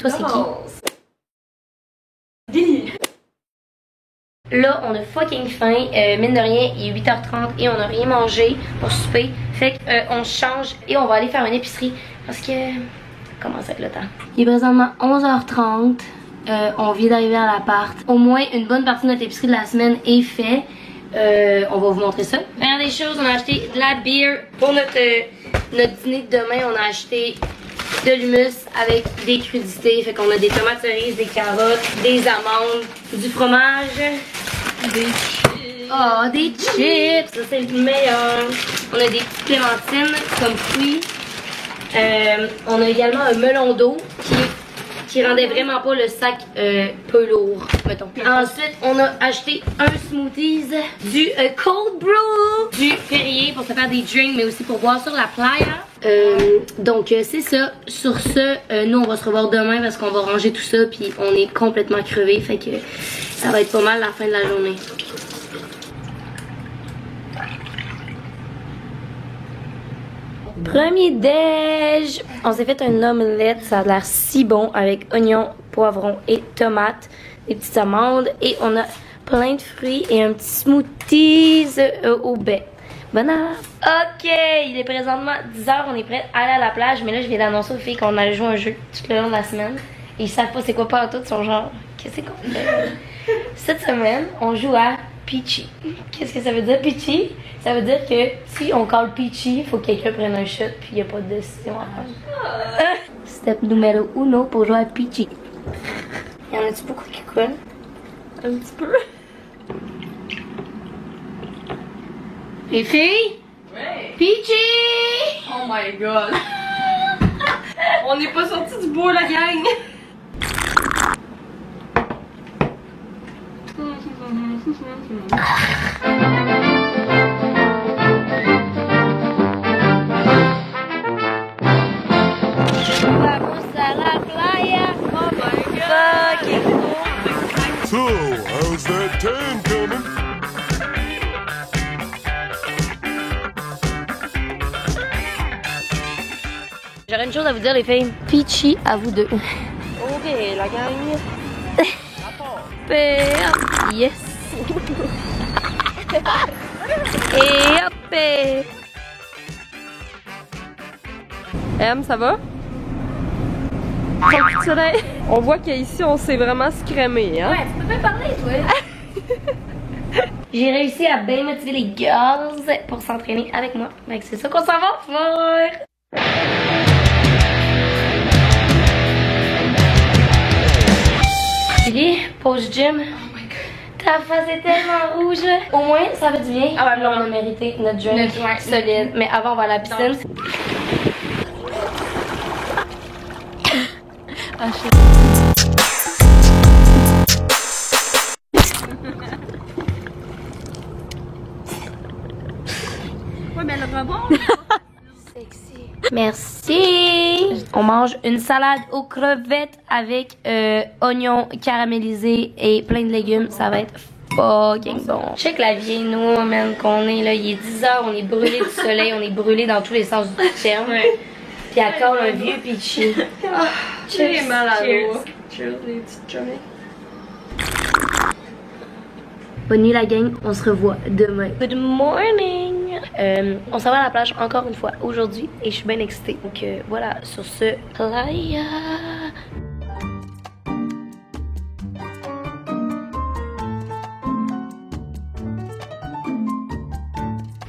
Toi, c'est qui? Billy. Là, on a fucking faim. Mine de rien, il est 8h30 et on n'a rien mangé pour souper. Fait qu'on change et on va aller faire une épicerie parce que... Comment ça avec le temps? Il est présentement 11h30. On vient d'arriver à l'appart. Au moins, une bonne partie de notre épicerie de la semaine est faite. On va vous montrer ça. Première des choses, on a acheté de la bière. Pour notre dîner de demain, on a acheté de l'hummus avec des crudités. Fait qu'on a des tomates cerises, des carottes, des amandes, du fromage, des chips. Oh, des chips! Ça, c'est le meilleur. On a des petites clémentines comme fruits. On a également un melon d'eau qui rendait vraiment pas le sac peu lourd, mettons. Ensuite, on a acheté un smoothies, du cold brew, du Perrier pour se faire des drinks, mais aussi pour boire sur la playa. Donc, c'est ça. Sur ce, nous, on va se revoir demain parce qu'on va ranger tout ça, puis on est complètement crevés, fait que ça va être pas mal la fin de la journée. Premier déj! On s'est fait un omelette, ça a l'air si bon avec oignons, poivrons et tomates, des petites amandes et on a plein de fruits et un petit smoothies au baie. Bonne heure! Ok, il est présentement 10h, on est prêt à aller à la plage, mais là je viens d'annoncer aux filles qu'on allait jouer un jeu tout le long de la semaine et ils savent pas c'est quoi pas en tout, ils sont genre, qu'est-ce qu'on fait? Cette semaine, on joue à Peachy. Qu'est-ce que ça veut dire Peachy? Ça veut dire que si on colle Peachy, il faut que quelqu'un prenne un shot puis il n'y a pas de décision à faire. Step numéro 1 pour jouer à Peachy. Y en a-tu beaucoup qui coulent? Un petit peu. Les filles? Ouais. Peachy! Oh my god. On n'est pas sorti du bois la gang. Vamos a la playa. Oh my god. Fucking cool. So, how's that tan coming? J'aurais une chose à vous dire les filles. Peachy à vous deux. Ok, la gang. Yes. Et hop. M, ça va? On voit qu'ici on s'est vraiment scramé, hein? Ouais, tu peux pas parler, toi. J'ai réussi à bien motiver les girls pour s'entraîner avec moi. Donc c'est ça qu'on s'en va faire. Julie, pause gym. Oh my god. Ta face est tellement rouge. Au moins, ça fait du bien. Ah ouais, là, on a mérité notre drink solide. Mais avant, on va à la piscine. Ah, ouais, mais le rebond. Sexy. Merci. On mange une salade aux crevettes avec oignons caramélisés et plein de légumes. Ça va être fucking bon. Je sais que la vieille nous, man, qu'on est là, il est 10h, on est brûlé du soleil, on est brûlé dans tous les sens du terme. Ouais. Puis encore un vieux Peachy. Cheers. Mal à l'eau. Cheers les petites chummies. Bonne nuit la gang, on se revoit demain. Good morning! On s'en va à la plage encore une fois aujourd'hui et je suis bien excitée. Donc voilà, sur ce, playa!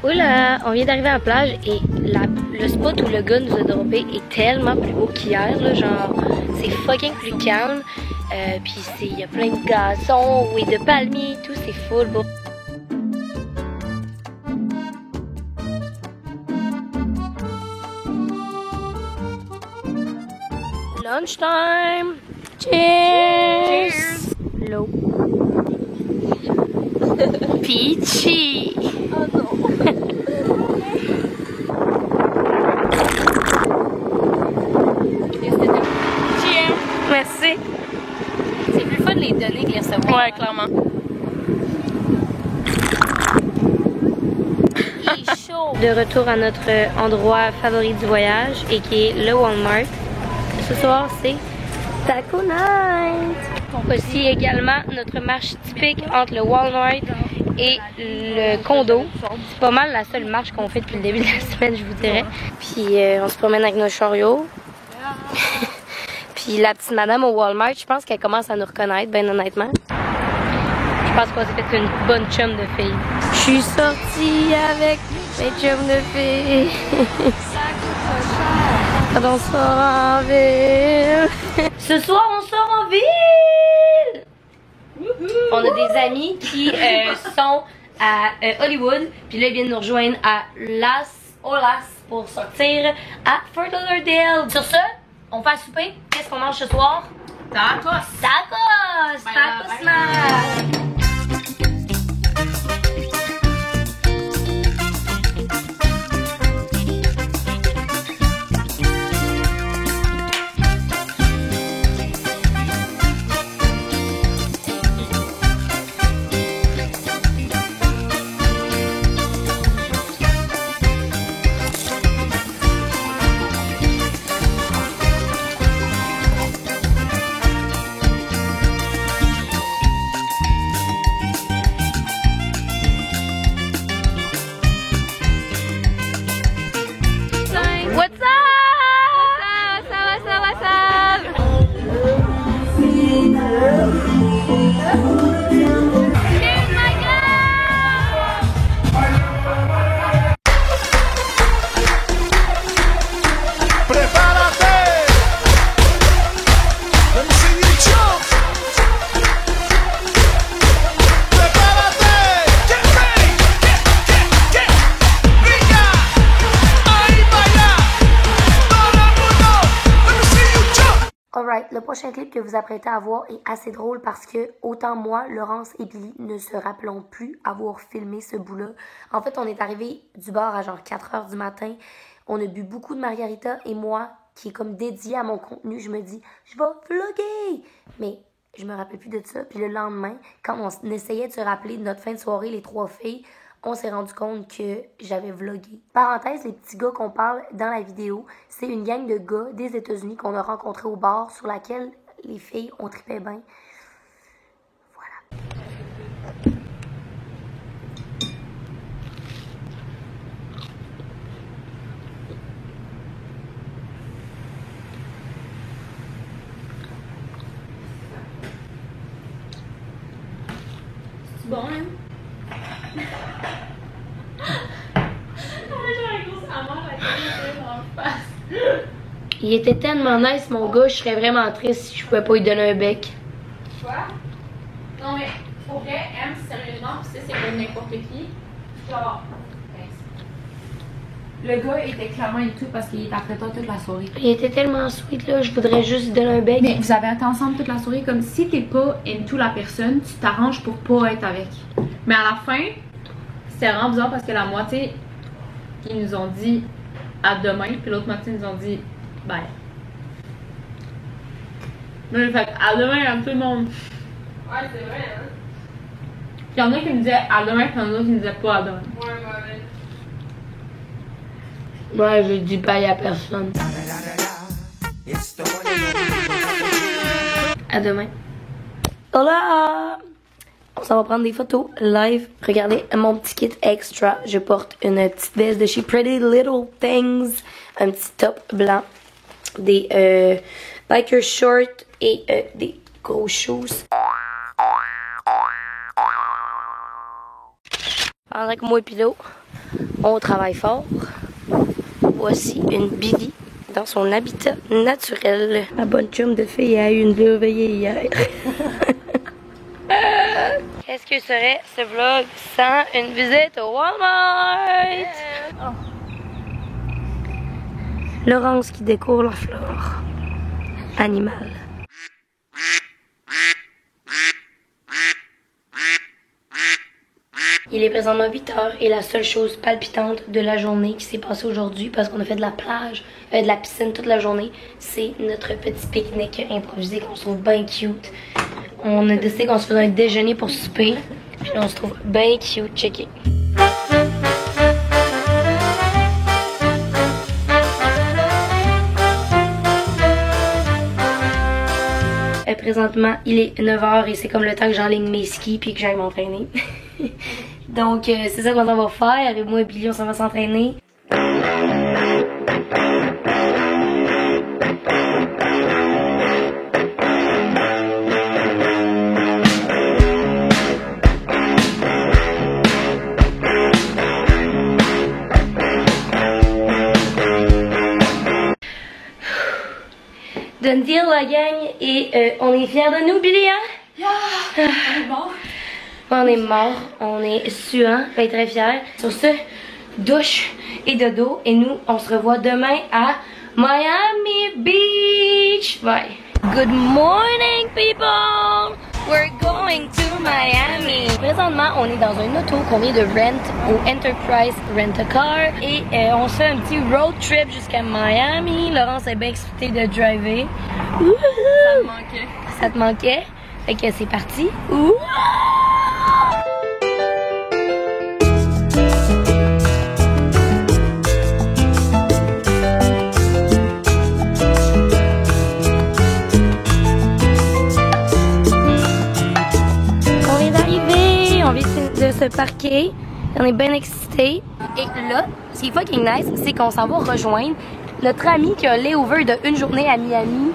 Oula, on vient d'arriver à la plage et le spot où le gars nous a droppé est tellement plus beau qu'hier, là, genre c'est fucking plus calme. Puis il y a plein de gazons et de palmiers, tout c'est full beau. Lunchtime! Cheers! L'eau. Peachy! Oh non! Cheers! Merci! C'est plus fun de les donner que les recevoir. Ouais, clairement. Il est chaud! De retour à notre endroit favori du voyage et qui est le Walmart. Ce soir, c'est Taco night! Voici également notre marche typique entre le Walmart et le condo. C'est pas mal la seule marche qu'on fait depuis le début de la semaine, je vous dirais. Puis on se promène avec nos chariots. Puis la petite madame au Walmart, je pense qu'elle commence à nous reconnaître, ben honnêtement. Je pense qu'on s'est fait une bonne chum de filles. Je suis sortie avec mes chums de filles. Quand on sort en ville. Ce soir, on sort en ville! On a des amis qui sont à Hollywood. Puis là, ils viennent nous rejoindre à Las Olas pour sortir à Fort Lauderdale. Sur ce, on fait à souper. Qu'est-ce qu'on mange ce soir? Tacos! Tacos! Tacos smash! Alright, le prochain clip que vous apprêtez à voir est assez drôle parce que autant moi, Laurence et Billy ne se rappelons plus avoir filmé ce bout-là. En fait, on est arrivé du bar à genre 4 h du matin. On a bu beaucoup de margarita et moi, qui est comme dédiée à mon contenu, je me dis, je vais vlogger! Mais je me rappelle plus de ça. Puis le lendemain, quand on essayait de se rappeler de notre fin de soirée, les 3 filles, on s'est rendu compte que j'avais vlogué. Parenthèse, les petits gars qu'on parle dans la vidéo, c'est une gang de gars des États-Unis qu'on a rencontrés au bar sur laquelle les filles ont trippé bien. Voilà. C'est bon, hein? Il était tellement nice, mon gars, je serais vraiment triste si je pouvais pas lui donner un bec. Quoi? Non, mais pour vrai, M, sérieusement, tu sais, c'est comme n'importe qui. Genre, le gars était clairement et tout parce qu'il était après toi toute la soirée. Il était tellement sweet, là, je voudrais juste lui donner un bec. Mais vous avez été ensemble toute la soirée, comme si t'es pas into la personne, tu t'arranges pour pas être avec. Mais à la fin, c'était vraiment bizarre parce que la moitié, ils nous ont dit à demain, puis l'autre moitié, ils nous ont dit bye. Mais fait à demain à tout le monde. Ouais, c'est vrai, hein? Il y en a qui me disaient à demain, puis il y en a d'autres qui me disaient pas à demain. Ouais, je dis bye à personne. À demain. Hola! On s'en va prendre des photos live. Regardez mon petit kit extra. Je porte une petite veste de chez Pretty Little Things. Un petit top blanc. Des biker shorts et des gros shoes. Pendant que moi et Pilo, on travaille fort. Voici une Billy dans son habitat naturel. Ma bonne chum de fille a eu une veillée hier. Qu'est-ce que serait ce vlog sans une visite au Walmart? Laurence qui découvre la flore animale. Il est présentement 8 h et la seule chose palpitante de la journée qui s'est passée aujourd'hui, parce qu'on a fait de la plage, de la piscine toute la journée, c'est notre petit pique-nique improvisé qu'on se trouve bien cute. On a décidé qu'on se faisait un déjeuner pour souper, puis on se trouve bien cute, checké. présentement, il est 9h et c'est comme le temps que j'enligne mes skis puis que j'aille m'entraîner. Donc, c'est ça qu'on va faire. Et moi et Billy, on s'en va s'entraîner. Done deal la gang et on est fiers de nous, Billy, hein? Yeah! On est mort. On est mort, on est suant, on est très fiers. Sur ce, douche et dodo et nous, on se revoit demain à Miami Beach. Bye. Good morning, people! We're going to Miami. Présentement, on est dans un auto qu'on vient de rent au Enterprise Rent-A-Car et on se fait un petit road trip jusqu'à Miami. Laurence est bien excitée de driver. Ça me manquait. Ça te manquait? Fait que c'est parti. Ouh! De se parquer, on est bien excités. Et là, ce qui est fucking nice, c'est qu'on s'en va rejoindre notre ami qui a layover de une journée à Miami.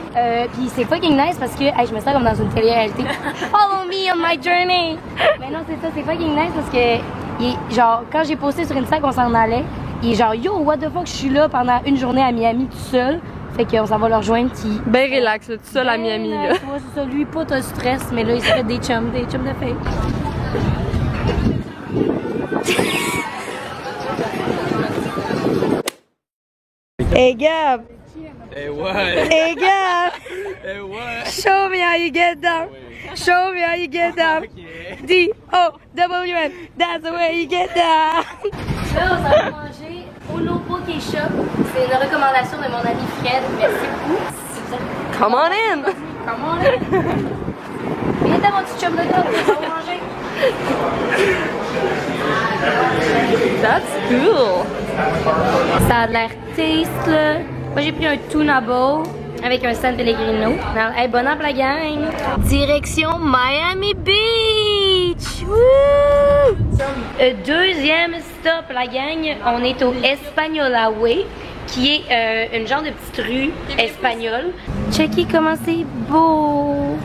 Puis c'est fucking nice parce que hey, je me sens comme dans une télé-réalité. Follow me on my journey! Mais non, c'est ça, c'est fucking nice parce que il est, genre, quand j'ai posté sur Insta qu'on s'en allait, il est genre yo, what the fuck, je suis là pendant une journée à Miami tout seul. Fait qu'on s'en va le rejoindre. Puis ben relax, là, tout seul à Miami. Là. Ouais, c'est ça, lui, pas de stress, mais là, il se fait des chums de filles. Hey Gab! Hey, what? Hey Gab! Hey, what? Show me how you get down! Show me how you get down! D-O-W-N! That's the way you get down! Là, on s'en va manger au No Poké Shop. C'est une recommandation de mon ami Fred. Merci beaucoup. Come on in! Come on in! Viens t'as mon petit chum de gars, on va manger. That's cool! Ça a l'air taste là. Moi j'ai pris un tuna bowl avec un San Pellegrino. Hey, bon app la gang! Direction Miami Beach! Woo! Deuxième stop la gang, on est au Espanola Way, qui est une genre de petite rue espagnole. Checkez comment c'est beau!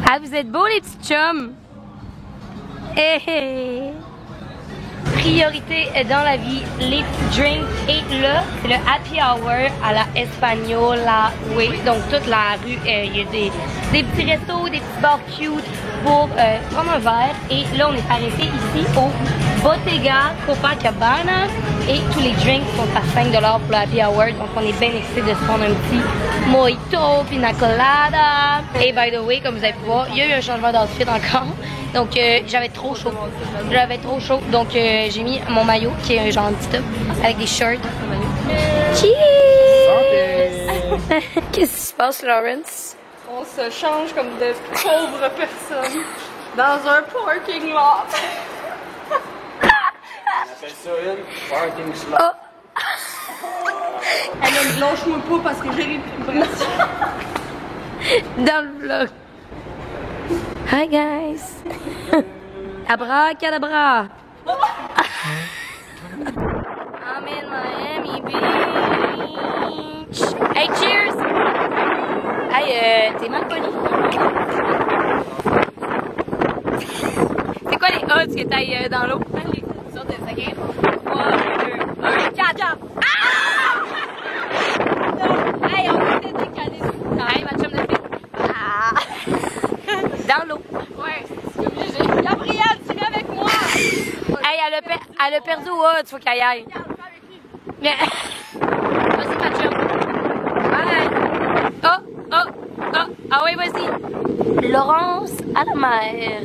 Ah, vous êtes beaux les petits chums! Hey, hey. Priorité dans la vie, les petits drinks. Et là, c'est le happy hour à la Espanola Way. Donc toute la rue, il y a des petits restos, des petits bars cute pour prendre un verre. Et là, on est arrêté ici au Bottega Copacabana. Et tous les drinks sont à 5$ pour le happy hour. Donc on est bien excité de se prendre un petit mojito, pina colada. Et by the way, comme vous avez pu voir, il y a eu un changement d'outfit encore. Donc j'avais trop chaud. Donc j'ai mis mon maillot qui est un genre de petit top avec des shorts. Cheers! Qu'est-ce qui se passe, Lawrence? On se change comme de pauvres personnes dans un parking lot. On appelle ça une parking slot. Elle ne lâche-moi pas parce que j'ai les plus Dans le vlog. Hi guys! Abracadabra! I'm in Miami Beach! Hey, cheers! Hey, t'es mal poli. C'est quoi les odds que t'ailles dans l'eau? Les autres, c'est game. 3, 2, 1, 4! Ah! Non! Hey, on peut peut-être décaler. Hey, ma chum de fille. Ah! Dans l'eau. Ouais, c'est obligé. Gabrielle, tu viens avec moi! Hey, elle a perdu au odds, faut qu'elle y aille. Vas-y, ma chum. Bye! Oh! Ah oui, vas-y! Laurence à la mer.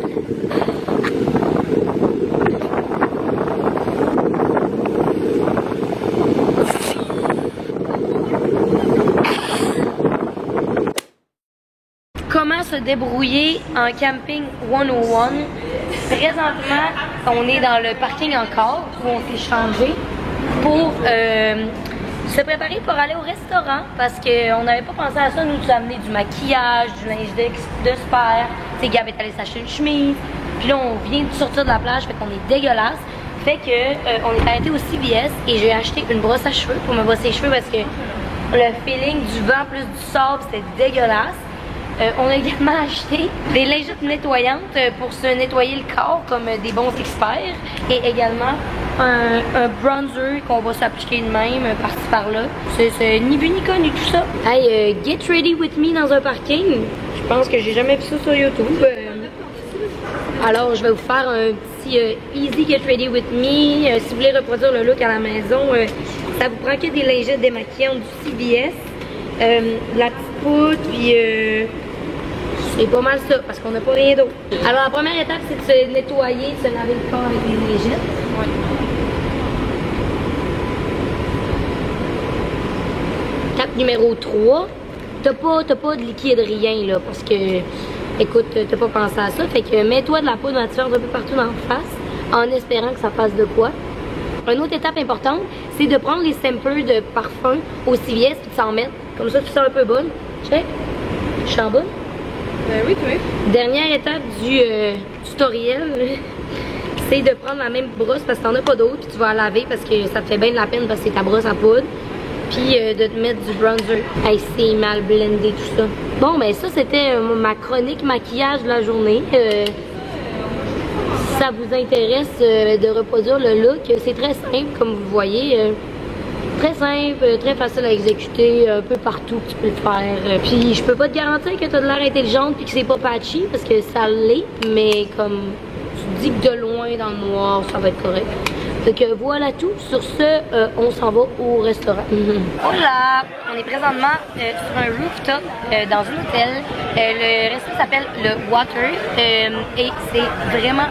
Comment se débrouiller en camping 101? Présentement, on est dans le parking encore où on s'est changé pour se préparer pour aller au restaurant parce qu'on n'avait pas pensé à ça. Nous amené du maquillage, du linge de sport. Tu sais, Gab est allé s'acheter une chemise. Puis là, on vient de sortir de la plage, fait qu'on est dégueulasse. Fait que on est arrêté au CVS et j'ai acheté une brosse à cheveux pour me brosser les cheveux parce que le feeling du vent plus du sable, c'était dégueulasse. On a également acheté des lingettes nettoyantes pour se nettoyer le corps comme des bons experts et également un bronzer qu'on va s'appliquer de même par-ci par-là. C'est ni vu ni connu tout ça. Hey, get ready with me dans un parking. Je pense que j'ai jamais vu ça sur YouTube. Alors je vais vous faire un petit easy get ready with me. Si vous voulez reproduire le look à la maison, ça vous prend que des lingettes démaquillantes du CVS, la petite poudre, puis c'est pas mal ça, parce qu'on n'a pas rien d'autre. Alors la première étape, c'est de se nettoyer, de se laver le corps avec les lingettes. Ouais. Étape numéro 3, t'as pas de liquide rien là, parce que, écoute, t'as pas pensé à ça, fait que mets-toi de la poudre matifiante un peu partout dans la face, en espérant que ça fasse de quoi. Une autre étape importante, c'est de prendre les samples de parfum au CVS et de s'en mettre. Comme ça, tu sens un peu bonne. Check. Je sens bonne. Oui, oui. Dernière étape du tutoriel, c'est de prendre la même brosse parce que t'en as pas d'autre, puis tu vas la laver parce que ça te fait bien de la peine parce que c'est ta brosse à poudre. Puis de te mettre du bronzer. Hey, c'est mal blendé tout ça. Bon, ben ça, c'était ma chronique maquillage de la journée. Si ça vous intéresse de reproduire le look, c'est très simple comme vous voyez. Très simple, très facile à exécuter, un peu partout que tu peux le faire. Puis je peux pas te garantir que tu as de l'air intelligente puis que c'est pas patchy parce que ça l'est, mais comme tu dis que de loin dans le noir, ça va être correct. Donc voilà tout. Sur ce, on s'en va au restaurant. Hola! On est présentement sur un rooftop dans un hôtel. Le resto s'appelle le Water et c'est vraiment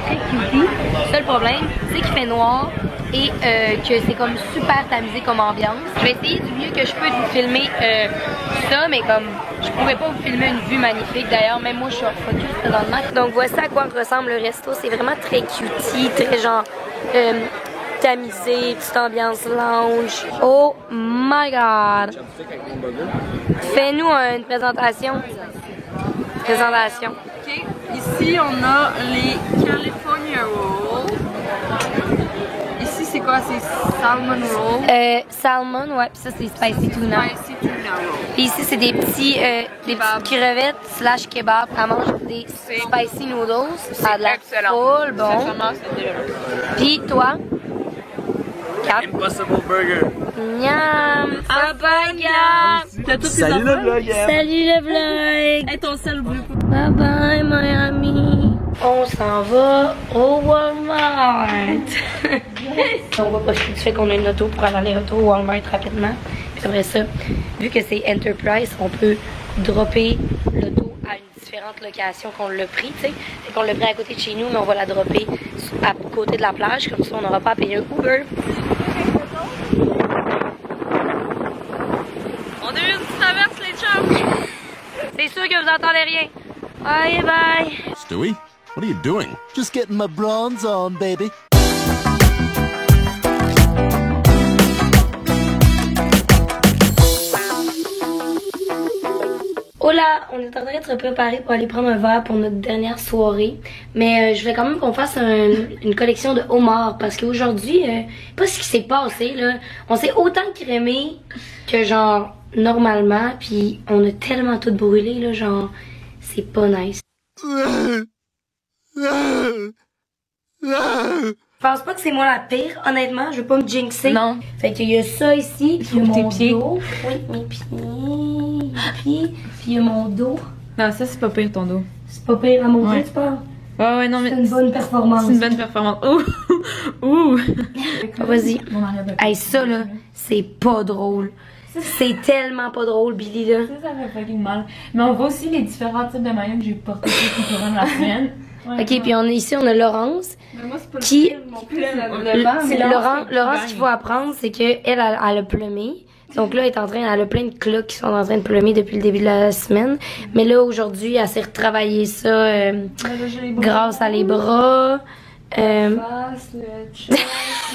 très cutie. Le seul problème, c'est qu'il fait noir et que c'est comme super tamisé comme ambiance. Je vais essayer du mieux que je peux de vous filmer ça, mais comme je pourrais pas vous filmer une vue magnifique. D'ailleurs, même moi je suis en focus présentement. Donc voici à quoi ressemble le resto. C'est vraiment très cutie, très genre tamisé, petite ambiance lounge. Oh my god! Fais-nous une présentation. Ok, ici on a les California Rolls. Ici c'est quoi? C'est Salmon Roll. Salmon, ouais, puis ça c'est Spicy Tuna. Spicy Tuna Roll. Puis ici c'est des petites crevettes / kebab. Elle mange des spicy noodles. Ça a de l'air full bon. Puis toi? Impossible Burger. Miam! Bye Gab! Salut le vlog! Salut le vlog! Hey, ton sel bleu. Bye bye Miami! On s'en va au Walmart! On va profiter du fait qu'on a une auto pour aller retour au Walmart rapidement. Puis après ça, vu que c'est Enterprise, on peut dropper l'auto à une différente location qu'on l'a pris, tu sais. Fait qu'on l'a pris à côté de chez nous, mais on va la dropper à côté de la plage, comme ça on n'aura pas à payer un Uber. On a eu une petite traverse les chums! C'est sûr que vous entendez rien. Bye bye! Stewie, what are you doing? Just getting my bronze on, baby. Hola, on est en train de se préparer pour aller prendre un verre pour notre dernière soirée. Mais je voulais quand même qu'on fasse une collection de homards parce qu'aujourd'hui, pas ce qui s'est passé là. On s'est autant crémé que genre normalement, puis on a tellement tout brûlé là, genre c'est pas nice. Je pense pas que c'est moi la pire, honnêtement, je veux pas me jinxer. Non. Fait qu'il y a ça ici, puis il y a mon pieds. dos. Oui, mes pieds, puis il y a mon dos. Non, ça c'est pas pire ton dos. C'est pas pire à mon Ouais. dos, tu parles? Ouais, non, mais. C'est une bonne performance. C'est une bonne performance. Ouh! Ouh! Vas-y. Hey, ça là, c'est pas drôle. C'est tellement pas drôle, Billy là. Ça fait fucking mal. Mais on voit aussi les différents types de maillots que j'ai portés tout au long de la semaine. Ouais, Ok, puis ici on a Laurence. Mais moi c'est pas Qui- mon plus C'est Laurence, ce qu'il faut apprendre, c'est qu'elle a plumé. Donc là, elle a plein de cloques qui sont en train de plumer depuis le début de la semaine. Mais là, aujourd'hui, elle s'est retravaillé ça grâce à les bras. le chest,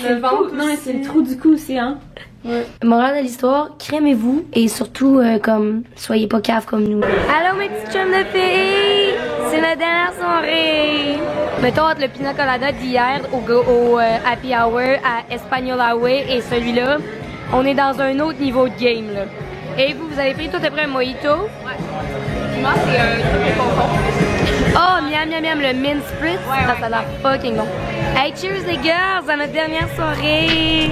le ventre. Non, mais c'est le trou du cou aussi, hein? Ouais. Morale de l'histoire, crémez-vous et surtout, comme, soyez pas cave comme nous. Allô mes petits chums de filles! C'est notre dernière soirée! Mettons entre le pina colada d'hier au Happy Hour à Espanol Away et celui-là, on est dans un autre niveau de game là. Et vous avez pris tout à près un mojito? Ouais. Moi, c'est un truc de confort. Oh, miam, miam, miam, le mint spritz. Ouais, ça a l'air fucking bon. Hey, cheers les girls à notre dernière soirée.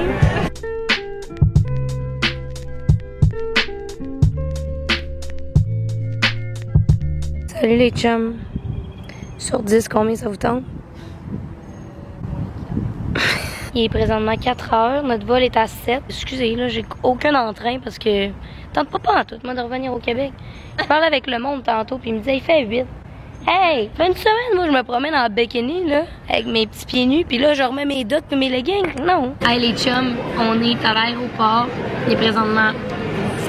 Salut les chums. Sur 10, combien ça vous tente? Il est présentement 4 heures, notre vol est à 7. Excusez, là, j'ai aucun entrain parce que tente pas en tout, moi, de revenir au Québec. Je parlais avec le monde tantôt, puis il me disait, il fait 8. Hey, fait une semaine, moi, je me promène en bikini, là, avec mes petits pieds nus, puis là, je remets mes dots puis mes leggings. Non. Hey, les chums, on est à l'aéroport. Il est présentement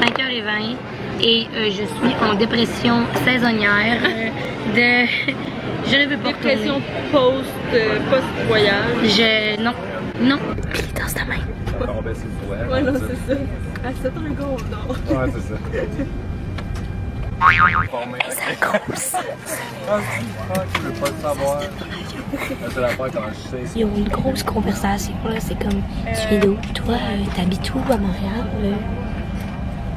5h20 et je suis en dépression saisonnière de... Je ne veux pas retourner. Dépression post-voyage. Non. Puis dans ta main. Ouais, non, c'est ça. Ah, c'est un gros, non. Ouais, c'est ça. Ça grosse. Tu veux pas le savoir. C'est l'affaire quand je sais. Il y a une grosse conversation, là. C'est comme, tu viens d'où? Toi, t'habites où à Montréal?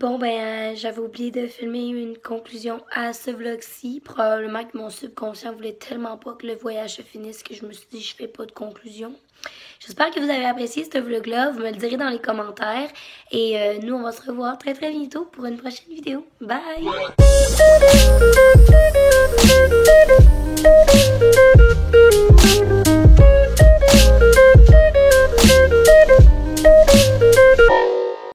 Bon, ben, j'avais oublié de filmer une conclusion à ce vlog-ci. Probablement que mon subconscient voulait tellement pas que le voyage se finisse que je me suis dit, je fais pas de conclusion. J'espère que vous avez apprécié ce vlog-là. Vous me le direz dans les commentaires. Et nous, on va se revoir très très bientôt pour une prochaine vidéo. Bye!